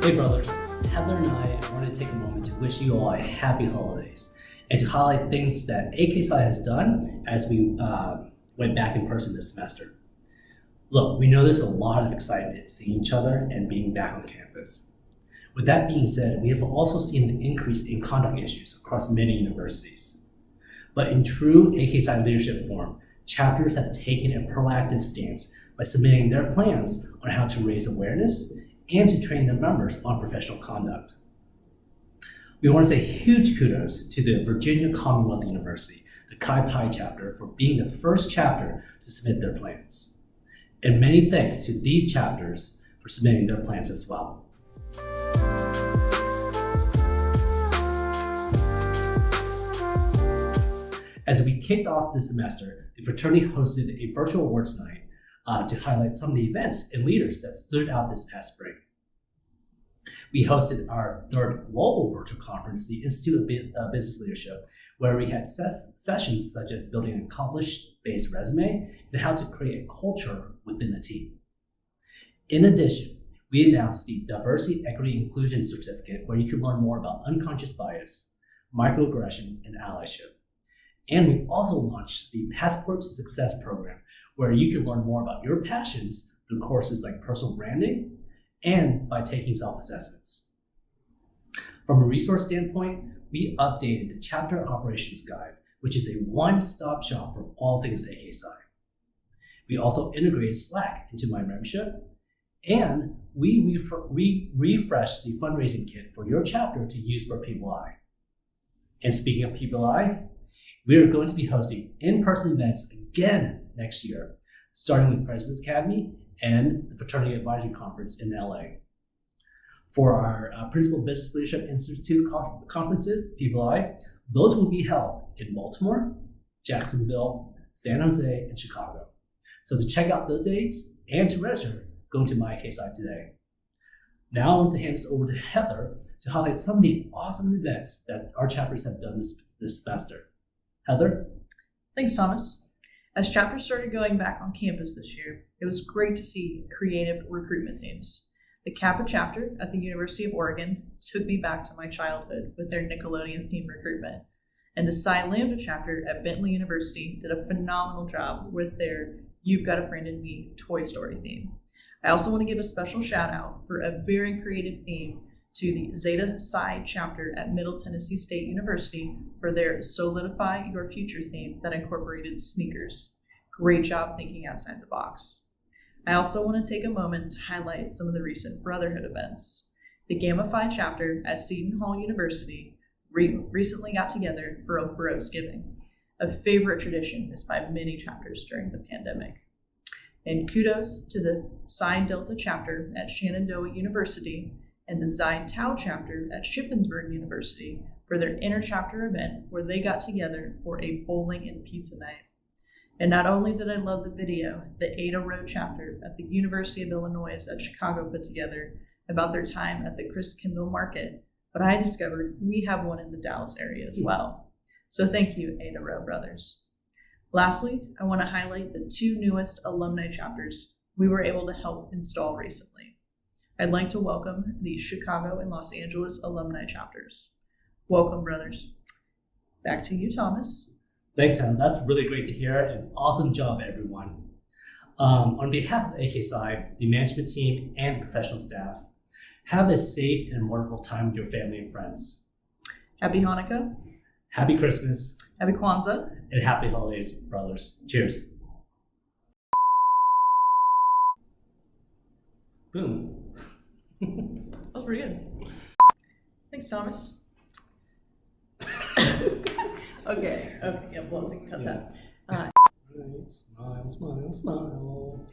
Hey brothers, Heather and I want to take a moment to wish you all a happy holidays and to highlight things that AKSI has done as we went back in person this semester. Look, we know there's a lot of excitement seeing each other and being back on campus. With that being said, we have also seen an increase in conduct issues across many universities. But in true AKSI leadership form, chapters have taken a proactive stance by submitting their plans on how to raise awareness and to train their members on professional conduct. We want to say huge kudos to the Virginia Commonwealth University, the Chi Pi chapter, for being the first chapter to submit their plans. And many thanks to these chapters for submitting their plans as well. As we kicked off this semester, the fraternity hosted a virtual awards night to highlight some of the events and leaders that stood out this past spring. We hosted our third global virtual conference, the Institute of Business Leadership, where we had sessions such as building an accomplishment-based resume and how to create a culture within the team. In addition, we announced the Diversity, Equity, Inclusion Certificate, where you can learn more about unconscious bias, microaggressions, and allyship. And we also launched the Passport to Success program, where you can learn more about your passions through courses like personal branding and by taking self-assessments. From a resource standpoint, we updated the Chapter Operations Guide, which is a one-stop shop for all things AKSI. We also integrated Slack into my membership, and we refreshed the fundraising kit for your chapter to use for PeopleI. And speaking of PeopleI, we are going to be hosting in-person events again next year, starting with President's Academy and the Fraternity Advisory Conference in LA. For our Principal Business Leadership Institute conferences, PeopleI, those will be held in Baltimore, Jacksonville, San Jose, and Chicago. So to check out the dates and to register, go to MyAKSI today. Now I want to hand this over to Heather to highlight some of the awesome events that our chapters have done this semester. Heather? Thanks, Thomas. As chapters started going back on campus this year, it was great to see creative recruitment themes. The Kappa chapter at the University of Oregon took me back to my childhood with their Nickelodeon theme recruitment. And the Psi Lambda chapter at Bentley University did a phenomenal job with their You've Got a Friend in Me Toy Story theme. I also want to give a special shout out for a very creative theme to the Zeta Psi chapter at Middle Tennessee State University for their Solidify Your Future theme that incorporated sneakers. Great job thinking outside the box. I also want to take a moment to highlight some of the recent Brotherhood events. The Gamma Phi chapter at Seton Hall University recently got together for a Brosgiving, a favorite tradition missed by many chapters during the pandemic. And kudos to the Psi Delta chapter at Shenandoah University and the Xi Tau chapter at Shippensburg University for their inter-chapter event where they got together for a bowling and pizza night. And not only did I love the video the Ada Rho chapter at the University of Illinois at Chicago put together about their time at the Chris Kindle Market, but I discovered we have one in the Dallas area as well. So thank you, Ada Rho brothers. Lastly, I want to highlight the two newest alumni chapters we were able to help install recently. I'd like to welcome the Chicago and Los Angeles alumni chapters. Welcome, brothers. Back to you, Thomas. Thanks, Hannah. That's really great to hear, and awesome job, everyone. On behalf of AKSI, the management team, and the professional staff, have a safe and wonderful time with your family and friends. Happy Hanukkah. Happy Christmas. Happy Kwanzaa. And happy holidays, brothers. Cheers. Boom. That was pretty good. Thanks, Thomas. Okay, yeah, well, we can cut that. Smile, smile, smile.